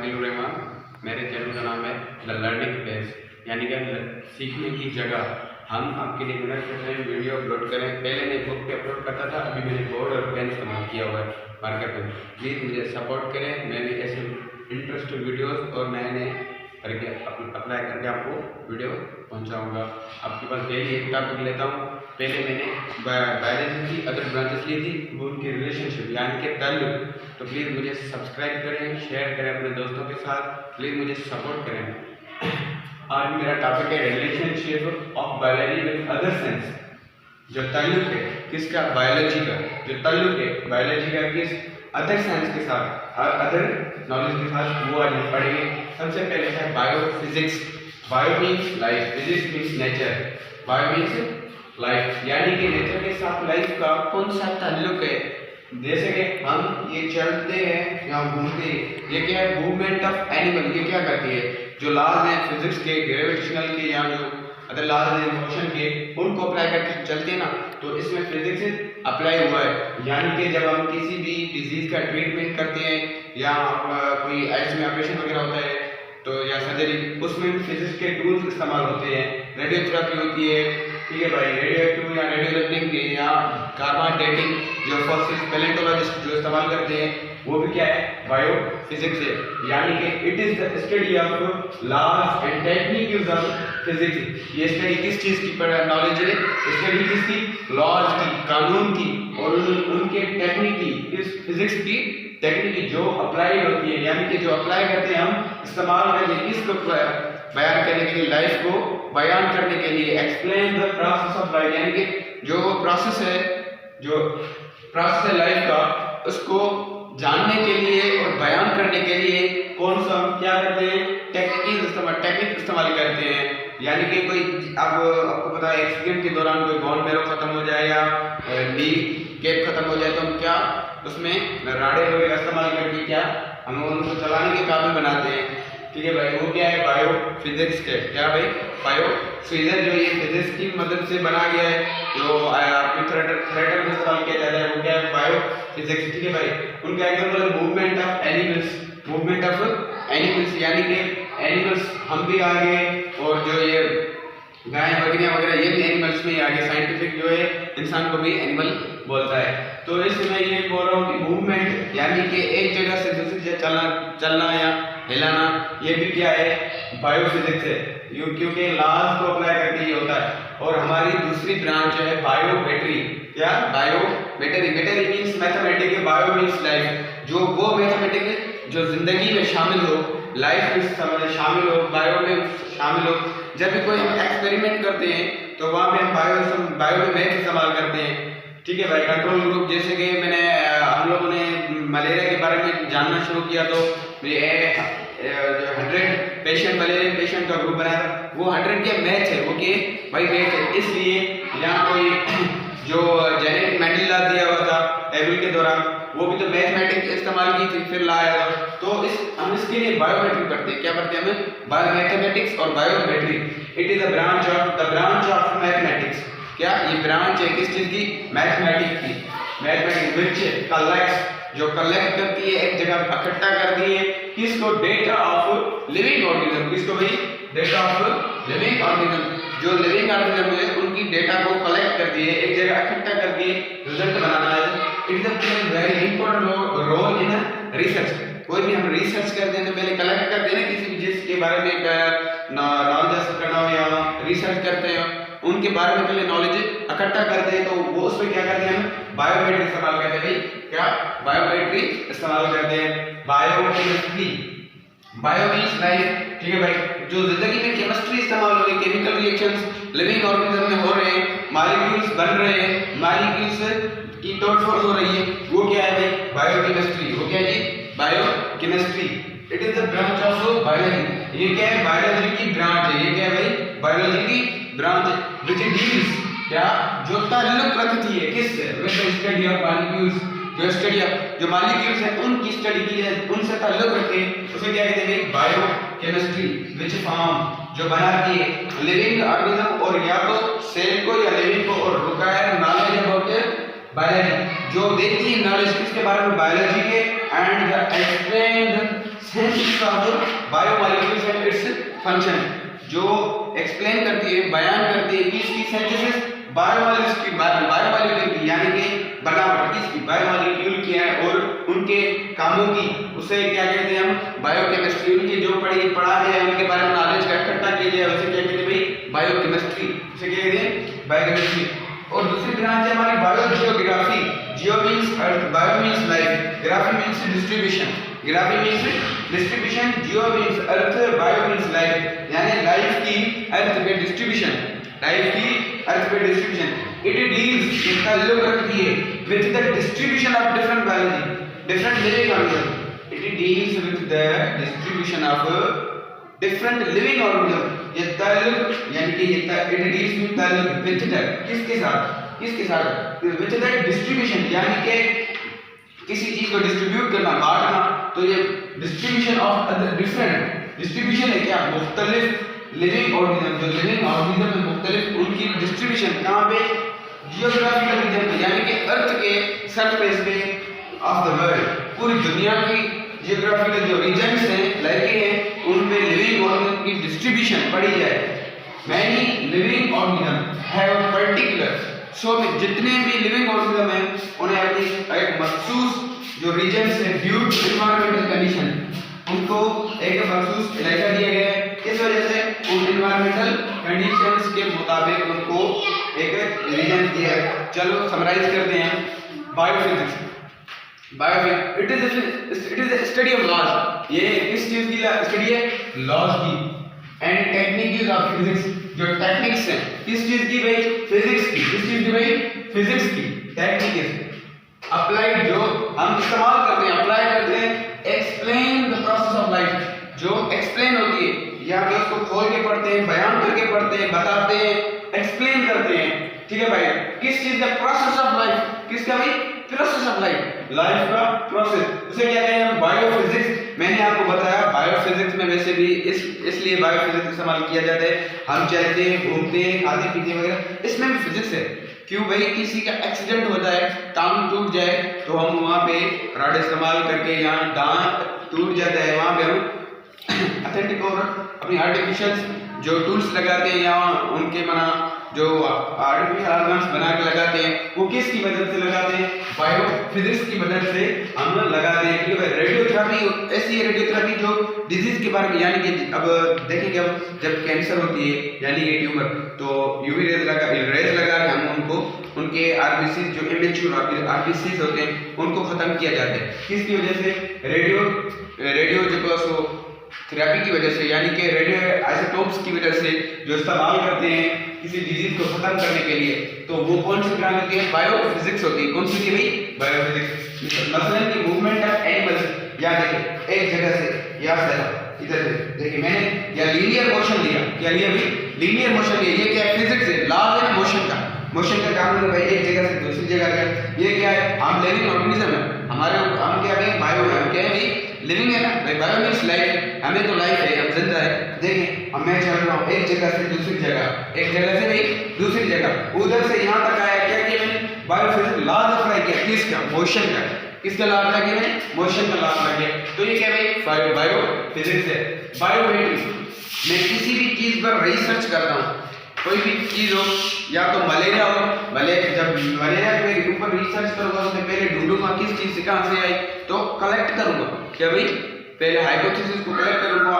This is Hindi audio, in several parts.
आदिलुर रहमान। मेरे चैनल का नाम है द लर्निंग प्लेस, यानी कि सीखने की जगह। हम आपके लिए मेहनत कर रहे हैं, वीडियो अपलोड करें। पहले मैं बुक पे अपलोड करता था, अभी मैंने बोर्ड और पेन इस्तेमाल किया हुआ है मार्केट में। प्लीज़ मुझे सपोर्ट करें। मैं भी ऐसे इंटरेस्टिंग वीडियोस और नए नए करके अप्लाई करके आपको वीडियो पहुंचाऊंगा। आपके पास डेली एक टॉपिक लेता हूं। पहले मैंने बायोलॉजी की अदर ब्रांचेस ली थी, वो उनकी रिलेशनशिप यानी कि ताल्लुक। तो प्लीज़ मुझे सब्सक्राइब करें, शेयर करें अपने दोस्तों के साथ, प्लीज़ मुझे सपोर्ट करें। आज मेरा टॉपिक है relationship of biology with other science. जो ताल्लुक है किसका, बायोलॉजी का। जो ताल्लुक है बायोलॉजी का किस अदर साइंस के साथ और अदर नॉलेज के साथ, वो आज हम पढ़ेंगे। सबसे पहले है biophysics. Bio means life, physics means nature. Bio means life, यानी कि नेचर के साथ लाइफ का कौन सा ताल्लुक है। जैसे कि हम ये चलते हैं या घूमते हैं, ये क्या है, मूवमेंट ऑफ एनिमल। ये क्या करती है, जो लॉज हैं फिजिक्स के, ग्रेविटेशनल के या जो अदर लॉज हैं मोशन के, उनको अप्लाई करके चलते हैं ना, तो इसमें फिजिक्स अप्लाई हुआ है। यानी कि जब हम किसी भी डिजीज का ट्रीटमेंट करते हैं या कोई आइस में ऑपरेशन वगैरह होता है तो या सर्जरी, उसमें फिजिक्स के टूल्स इस्तेमाल होते हैं। रेडियोथेरेपी होती है, ठीक है भाई, रेडियो एक्टिव या रेडियो लेवलिंग या कार्बन डेटिंग जो फॉसिल्स पैलेंटोलॉजिस्ट जो इस्तेमाल करते हैं, वो भी क्या है, बायो फिजिक्स है। यानी कि it is the study of laws and techniques of physics. ये स्टडी किस चीज की नॉलेज है, स्टडी किसकी, लॉज की, कानून की और उनके टेक्निक की, इस फिजिक्स की टेक्निक की जो अप्लाइड होती है। यानी कि जो अप्लाई करते हैं हम, इस्तेमाल करते हैं किसको, बयान करने के लिए, लाइफ को बयान करने के लिए। Explain the process of life, यानी कि जो प्रोसेस है, जो प्रोसेस है लाइफ का, उसको जानने के लिए और बयान करने के लिए कौन सा हम क्या करते हैं, टेक्निक इस्तेमाल करते हैं। यानी कि कोई आपको पता है एक्सीडेंट के दौरान कोई बोन मैरो खत्म हो जाए या नी कैप खत्म हो जाए, तो हम क्या उसमें राड़े वगैरह इस्तेमाल करके क्या हम उनको चलाने के काबिल बनाते हैं। ठीक है भाई, वो क्या है, बायो फिजिक्स के। क्या भाई, बायो फिजिक्स जो ये फिजिक्स की मदद से बना गया है, जो थ्रेडर में इस्तेमाल किया जाता है, वो क्या है, बायो फिजिक्स। ठीक है भाई, उनका एग्जांपल है movement of animals. Movement of animals यानी कि एनिमल्स हम भी आ गए, और जो ये गाय बकरियां वगैरह ये भी एनिमल्स में ही आ गए। साइंटिफिक जो है इंसान को भी एनिमल बोलता है। तो इसमें ये बोल रहा हूँ कि मूवमेंट यानी कि एक जगह से दूसरी जगह चलना या हिलाना, ये भी क्या है, बायोफिजिक्स है। क्योंकि लॉज को अप्लाई करके ये होता है। और हमारी दूसरी ब्रांच है बायोमेट्री। क्या, biometry. Metry means mathematics, bio means life. जो वो मैथमेटिक्स जो जिंदगी में शामिल हो, लाइफ में शामिल हो, बायो में शामिल हो। जब भी कोई हम एक्सपेरिमेंट करते हैं तो वहाँ पे हम बायो में मैथ इस्तेमाल करते हैं। ठीक है भाई, कंट्रोल ग्रुप, जैसे कि हम लोगों ने मलेरिया के बारे में जानना शुरू किया, तो 100 पेशेंट मलेरिया पेशेंट का ग्रुप बनाया, वो 100 के मैच है, वो के भाई मैच है। इसलिए यहाँ कोई जो जेनेटिक मेंडल दिया हुआ था एबल के दौरान, वो भी तो मैथमेटिक्स इस्तेमाल की थी, फिर लाया था। तो हम इसके लिए बायोमेट्री पढ़ते हैं। क्या पढ़ते हैं हम, बायोमैथमेटिक्स और biometry. It is the branch of mathematics. क्या, ये ब्रांच है किस चीज की, मैथमेटिक्स की। मैथमेटिक्स विच कलेक्ट्स, जो कलेक्ट करती है, एक जगह इकट्ठा करती है, किसको, डेटा ऑफ लिविंग ऑर्गेनिज्म। किसको भाई, डेटा ऑफ लिविंग ऑर्गेनिज्म। जो लिविंग ऑर्गेनिज्म है उनकी डेटा को कलेक्ट करती है, एक जगह इकट्ठा करके रिजल्ट बनाना है। It is a very important role in research. कोई भी हम रिसर्च करते हैं तो पहले कलेक्ट करते हैं ना, किसी भी चीज के बारे में नॉलेज हासिल करना हो या रिसर्च करते हैं, उनके बारे में पहले नॉलेज इकट्ठा करते हैं। तो वो उसमें क्या करते हैं, हम बायोमेट्री इस्तेमाल करते हैं भाई। क्या, बायोमेट्री इस्तेमाल करते हैं। Biochemistry, bio means life. ठीक है भाई, जो जिंदगी में केमिस्ट्री इस्तेमाल हो रही है, केमिकल रिएक्शंस लिविंग ऑर्गेनिज्म में हो रहे हैं, मॉलिक्यूल्स बन रहे हैं, मॉलिक्यूल्स की तोड़फोड़ हो रही है, वो क्या है भाई, बायोकेमिस्ट्री। वो क्या है जी, biochemistry. It is the branch of biology. ये क्या है, बायोलॉजी की ब्रांच है। ये क्या है भाई, बायोलॉजी की ब्रांच है, व्हिच डील्स, क्या, जो ताल्लुक रखती है किससे, with the study of molecules. जो स्टडी ऑफ जो मॉलिक्यूल्स है उनकी स्टडी की है, उनसे ताल्लुक रखते हैं, उसे क्या कहते हैं, बायोकेमिस्ट्री। व्हिच फॉर्म, जो बनाती है लिविंग ऑर्गेनिज्म, और या तो सेल को या लिविंग को, और रिक्वायर नॉलेज अबाउट बायोलॉजी, जो देती है नॉलेज किसके बारे में, बायोलॉजी के, and the explain synthesis of biomolecules and its function, जो एक्सप्लेन करती है, बयान करती है कि इसकी सिंथेसिस बायोमॉलिक्यूल की यानी कि बनावट किसकी, बायोमॉलिक्यूल की है और उनके कामों की, उसे क्या कहते हैं हम बायोकेमिस्ट्री, उनकी जो पढ़ा है उनके बारे में नॉलेज का इकट्ठा किया जाए उसे क्या कहते हैं भाई बायोकेमिस्ट्री, उसे क्या कहते हैं बायोकेमिस्ट्री। और दूसरी ब्रांच है हमारी biogeography, geo means earth, bio means life, graphy means distribution, graphy means distribution, geo means earth, bio means life, यानी लाइफ की अर्थ पे डिस्ट्रीब्यूशन, लाइफ की अर्थ पे डिस्ट्रीब्यूशन। इट डील्स, इसका ताल्लुक रखती है with the distribution of different biology, different living organism, it deals with the distribution of different living organism. ये ताल्लुक यानी कि इट डील्स विद ताल्लुक विद द किसके साथ विद द डिस्ट्रीब्यूशन, यानी कि किसी चीज को डिस्ट्रीब्यूट करना, बांटना, तो ये distribution of other different distribution है क्या, मुख्तलिफ लिविंग ऑर्गेनिज्म, जो लिविंग ऑर्गेनिज्म में मुख्तलिफ उनकी डिस्ट्रीब्यूशन कहाँ पे, जियोग्राफिकल रीजन पे, यानी कि अर्थ के सरफेस पे ऑफ द वर्ल्ड, पूरी दुनिया की जियोग्राफिकल जो रीजन्स हैं, इलाके हैं, उन पे लिविंग ऑर्गेनिज्म की डिस्ट्रीब्यूशन पढ़ी जाए। Many living organism have particular, सो में जितने भी लिविंग ऑर्गेनिज्म हैं उन्हें अपनी एक मखसूस जो रीजन्स है ड्यू टू एनवायरमेंटल कंडीशन, उनको एक मखसूस इलाका दिया गया है, इस वजह से उन एनवायरमेंटल कंडीशंस के मुताबिक उनको एक रीजन दिया है। चलो समराइज करते हैं। Biophysics, it is the study of laws, ये किस चीज की स्टडी है, लॉज की, एंड टेक्निक्स ऑफ फिजिक्स, जो टेक्निक्स हैं किस चीज की भाई, फिजिक्स की, किस चीज की भाई, फिजिक्स की टेक्निक्स अप्लाइड, जो हम इस्तेमाल करते हैं, अप्लाई करते हैं, explain the process of life, जो एक्सप्लेन होती है, या फिर उसको खोल के पढ़ते हैं, बयान करके पढ़ते हैं, बताते हैं, एक्सप्लेन करते हैं, ठीक है भाई, किस चीज का प्रोसेस ऑफ लाइफ, किसका भाई, प्रोसेस ऑफ लाइफ, लाइफ का प्रोसेस, उसे क्या कहते हैं बायोफिजिक्स। मैंने आपको बताया बायोफिजिक्स में वैसे भी इसलिए बायोफिजिक्स इस्तेमाल किया जाता है, हम चलते हैं, घूमते हैं, खाते पीते वगैरह, इसमें भी फिजिक्स है। क्यों भाई, किसी का एक्सीडेंट होता है, टांग टूट जाए, तो हम वहाँ पे रॉड इस्तेमाल करके, यहाँ दांत टूट जाता है, वहाँ पे हम अथेंटिक और अपनी आर्टिफिशियल जो टूल्स लगाते हैं, या उनके बना जो आर्टिफिशियल ऑर्गन्स बना के लगाते हैं, वो किसकी मदद से लगाते हैं, बायोफिजिक्स की मदद से हम लगाते हैं। ठीक है, रेडियोथेरेपी ऐसी रेडियोथेरेपी जो डिजीज के बारे में, यानी कि अब देखेंगे अब जब कैंसर होती है यानी कि ट्यूमर, तो यूवी रेज लगा के हम उनको उनके आरबीसी जो इमेच्योर आरबीसी होते हैं उनको खत्म किया जाता है, किसकी वजह से, रेडियो जो थेरेपी की वजह से, यानी कि रेडियो आइसोटोप्स की वजह से जो इस्तेमाल करते हैं किसी डिजीज को खत्म करने के लिए, तो वो कौन सी ब्रांच होती है, बायोफिजिक्स होती है। कौन सी थी भाई, बायोफिजिक्स। मसलन की मूवमेंट ऑफ एनिमल्स, या देखिए एक जगह से या इधर से, देखिए मैंने या लीनियर मोशन लिया, क्या लिया भाई, लीनियर मोशन लिया, ये क्या है, फिजिक्स है, लॉज है मोशन का, मोशन का काम है भाई, एक जगह से दूसरी जगह गया, ये क्या है, हम लिविंग ऑर्गेनिज्म है, हमारे हम क्या है, बायो है, हम क्या है भाई, लिविंग है ना भाई, बायो मींस लाइफ, हमें तो लाइफ है, हम जिंदा है। देखें अब मैं चल रहा हूँ एक जगह से दूसरी जगह, एक जगह से भाई दूसरी जगह, उधर से यहाँ तक आया, क्या किया मैंने, बायोफिजिक्स लॉज अप्लाई किया, किसका, मोशन का, किसका लॉ अप्लाई किया मैंने, मोशन का लॉ अप्लाई किया, तो ये क्या भाई, बायोफिजिक्स है। बायोमेट्रिक्स, मैं किसी भी चीज पर रिसर्च करता हूँ, कोई भी चीज हो, या तो मलेरिया हो, जब मलेरिया के ऊपर रिसर्च करूंगा तो मैं पहले ढूंढूंगा किस चीज से कहां से आई, तो कलेक्ट करूंगा, क्या भाई, पहले हाइपोथेसिस को कलेक्ट करूंगा,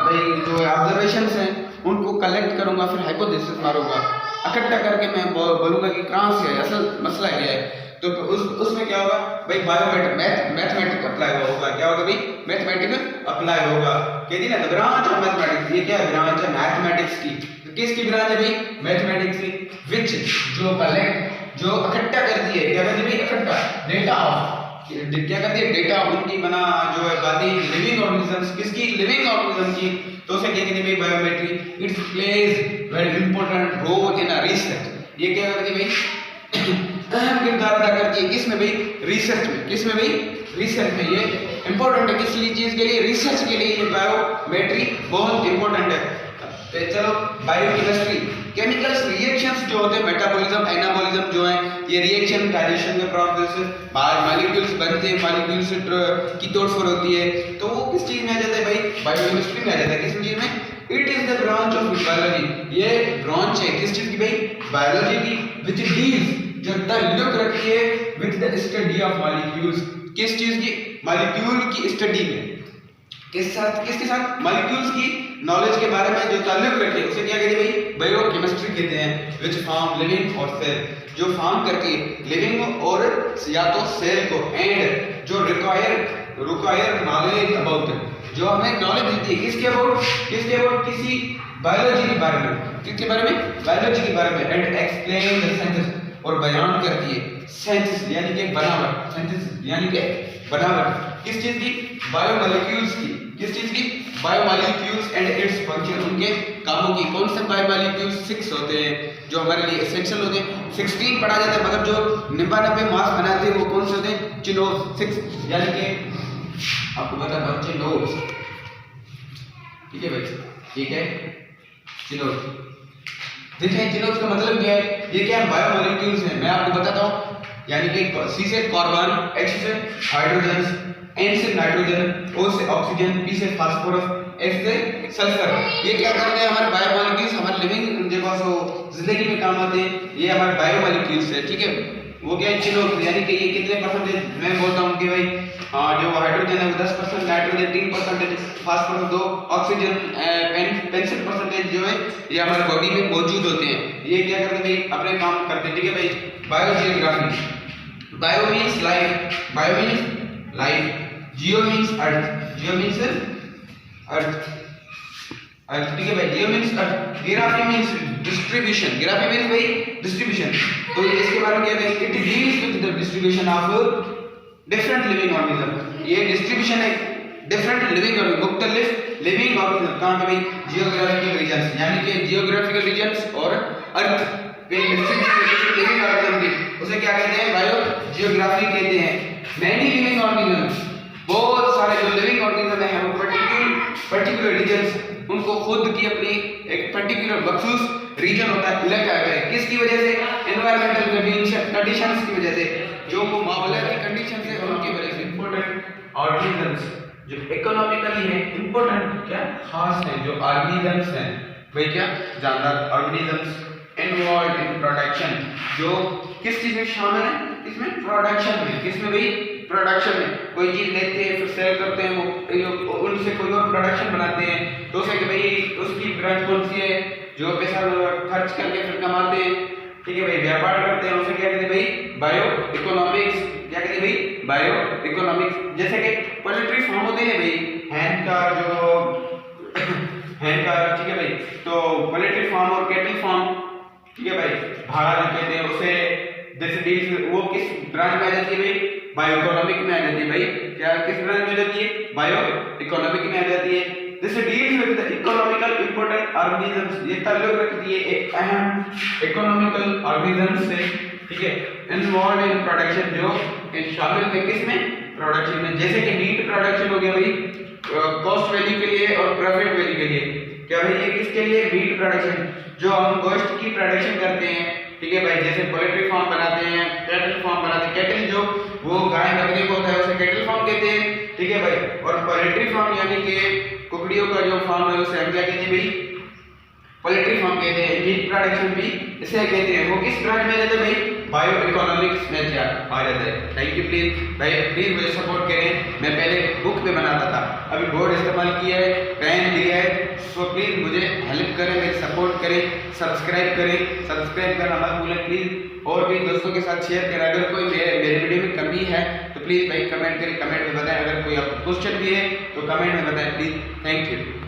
भाई जो ऑब्जर्वेशंस हैं उनको कलेक्ट करूंगा, फिर हाइपोथेसिस मारूंगा, इकट्ठा करके मैं बोलूंगा कि कहां से है, असल मसला क्या है, तो उसमें क्या होगा भाई, मैथमेटिक अप्लाई होगा, क्या होगा भाई, मैथमेटिक अप्लाई होगा, कहती ना ब्रांच ऑफ मैथमेटिक्स, ये क्या है, ब्रांच है मैथमेटिक्स की, किसकी ब्रांच है भाई, मैथमेटिक्स की, विच जो कलेक्ट, जो इकट्ठा करती है, क्या करती है भाई, इकट्ठा डेटा ऑफ, क्या करती है, डेटा उनकी बना जो है बातें लिविंग ऑर्गेनिजम्स, किसकी, लिविंग ऑर्गेनिज्म की, तो उसे क्या कहते हैं भाई, biometry, it's plays very important role in research, ये क्या करती है भाई, अहम किरदार अदा करती है, किसमें भाई, रिसर्च में, किसमें भाई, रिसर्च में, ये इंपॉर्टेंट है, किस लिए चीज के लिए, रिसर्च के लिए ये बायोमेट्री बहुत इंपॉर्टेंट है। चलो बायोकेमिस्ट्री, केमिकल्स रिएक्शंस जो होते हैं, मेटाबॉलिज्म एनाबॉलिज्म जो है, ये रिएक्शन डाइजेशन के प्रोसेस, मॉलिक्यूल्स बनते हैं, मॉलिक्यूल्स की तोड़फोड़ होती है, तो वो किस चीज में आ जाता है भाई, बायोकेमिस्ट्री में आ जाता है। किस चीज में? It is the branch of biology, ये ब्रांच है किस चीज की भाई, बायोलॉजी की, विच डील्स, जो ताल्लुक रखती है with the study of molecules, किस चीज की, मॉलिक्यूल की स्टडी में, किस साथ, किसके साथ, मॉलिक्यूल्स की नॉलेज के बारे में जो ताल्लुक रखे उसे क्या कहते हैं भाई, बायोकेमिस्ट्री कहते हैं। विच फॉर्म लिविंग और सेल, जो फॉर्म करके लिविंग और या तो सेल को, एंड जो रिक्वायर नॉलेज अबाउट, जो हमें नॉलेज देती है किसके अबाउट, किसी बायोलॉजी के बारे में, किसके बारे में, बायोलॉजी के बारे में, एंड एक्सप्लेन द सेंसेस, और बयान करती है सेंसेस यानी कि बनावट, सेंसेस यानी कि बनावट, किस चीज की, बायोमॉलिक्यूल्स की, किस चीज की, बायोमॉलिक्यूल्स एंड इट्स फंक्शन, उनके कामों की। कौन से बायोमॉलिक्यूल्स? 6 होते हैं जो हमारे लिए एसेंशियल होते हैं, 16 पढ़ा जाता है, मगर जो 99 मास बनाते हैं वो कौन से होते हैं, चिनोज 6, यानी कि आपको बता दो चिनोज, ठीक है भाई, ठीक है, चिनोज। देखिए चिनोज का मतलब क्या है, ये क्या है, बायोमॉलिक्यूल्स हैं, मैं आपको बताता हूँ, यानी कि C से कार्बन, H से हाइड्रोजन, N से नाइट्रोजन, O से ऑक्सीजन, P से फास्फोरस, S से सल्फर, ये क्या करते हैं, हमारे बायोमॉलिक्यूल्स, हमारे लिविंग जो जिंदगी में काम आते हैं, ये हमारे बायोमॉलिक्यूल्स है, ठीक है। वो क्या है, चिनोज, यानी कि ये कितने परसेंटेज, मैं बोलता हूँ कि भाई जो हाइड्रोजन है वो 10%, नाइट्रोजन 3%, फास्फोरस 2, ऑक्सीजन 65% जो है ये हमारे बॉडी में मौजूद होते हैं। ये क्या करते हैं भाई, अपने काम करते हैं, ठीक है भाई। Biogeography, bio means life, bio means life, geo means earth, geo means earth, earth, ठीक है भाई, geo means earth. Graphy means डिस्ट्रीब्यूशन, ग्राफी मीन्स भाई डिस्ट्रीब्यूशन, तो इसके बारे में क्या है, it deals with the distribution of different living organism, ये डिस्ट्रीब्यूशन है डिफरेंट लिविंग ऑर्गेनिज्म, मुख्तलिफ लिविंग ऑर्गेनिज्म, कहां पे भाई, जियोग्राफिकल रीजंस, यानी कि जियोग्राफिकल रीजंस और अर्थ पे डिस्ट्रीब्यूशन लिविंग ऑर्गेनिज्म की, उसे क्या कहते हैं, बायो जियोग्राफी कहते हैं। मैनी लिविंग ऑर्गेनिज्म, बहुत सारे जो लिविंग ऑर्गेनिज्म है वो पर्टिकुलर रीजंस, उनको खुद की अपनी एक पर्टिकुलर मखसूस रीजन होता है, इलाका है, किसकी वजह से, एनवायरमेंटल कंडीशंस की वजह से, जो वो माहौलियाती कंडीशंस है उनकी वजह से। इंपॉर्टेंट ऑर्गेनिजम्स जो इकोनॉमिकली है, इंपॉर्टेंट क्या खास है, जो ऑर्गेनिजम्स हैं भाई, क्या जानदार ऑर्गेनिजम्स इन्वॉल्व इन प्रोडक्शन, जो किस चीज में शामिल है, किसमें, प्रोडक्शन में, किसमें भाई, प्रोडक्शन में। कोई चीज लेते हैं फिर सेल करते हैं, वो उनसे कोई और प्रोडक्शन बनाते हैं, तो उसे कि भाई उसकी ब्रांच कौन सी है, जो पैसा खर्च करके फिर कमाते हैं, ठीक है भाई, व्यापार करते हैं, उसे क्या कहते हैं भाई, बायो इकोनॉमिक्स, क्या कहते हैं भाई, बायो इकोनॉमिक्स। जैसे कि पोल्ट्री फार्म होते हैं भाई, हैन का जो हैन का, ठीक है भाई, तो पोल्ट्री फार्म और कैटल फार्म, ठीक है भाई, भाड़ा जो कहते हैं उसे, जैसे डील्स वो किस ब्रांच में आ जाती है भाई, बायो इकोनॉमिक में आ जाती है भाई, क्या किस ब्रांच में आ जाती है, बायो इकोनॉमिक में आ जाती है। जैसे deals with the economical important organisms, ये ताल्लुक रखती है एक अहम इकोनॉमिकल ऑर्गेनिजम्स से, ठीक है, इन्वॉल्व इन प्रोडक्शन, जो शामिल है किसमें, प्रोडक्शन में। जैसे कि मीट प्रोडक्शन हो गया भाई, कॉस्ट वैल्यू के लिए और प्रॉफिट वैल्यू के लिए, क्या भाई ये किसके लिए, मीट प्रोडक्शन, जो हम गोश्त की प्रोडक्शन करते हैं, ठीक है भाई, जैसे पोल्ट्री फार्म बनाते हैं, कैटल फार्म बनाते हैं, कैटल जो वो गाय बकरी को होता है उसे कैटल फार्म कहते हैं, ठीक है भाई, और पोल्ट्री फार्म यानी कि कुकड़ियों का जो फार्म है उसे हम क्या कहते हैं भाई, पोल्ट्री फार्म कहते हैं। मीट प्रोडक्शन भी इसे कहते हैं, वो किस ब्रांच में जाता है भाई, बायो इकोनॉमिक्स में क्या आ जाता है। थैंक यू, प्लीज मुझे सपोर्ट करें, मैं पहले बुक पे बनाता था, अभी बोर्ड इस्तेमाल किया है, पेन लिया है, सो प्लीज मुझे हेल्प करें, मेरे सपोर्ट करें, सब्सक्राइब करना मत भूलें प्लीज, और भी दोस्तों के साथ शेयर करें। अगर कोई मेरे वीडियो में कमी है तो प्लीज भाई कमेंट करें, कमेंट में बताएं, अगर कोई आपको क्वेश्चन भी है तो कमेंट में बताएं प्लीज। Thank you.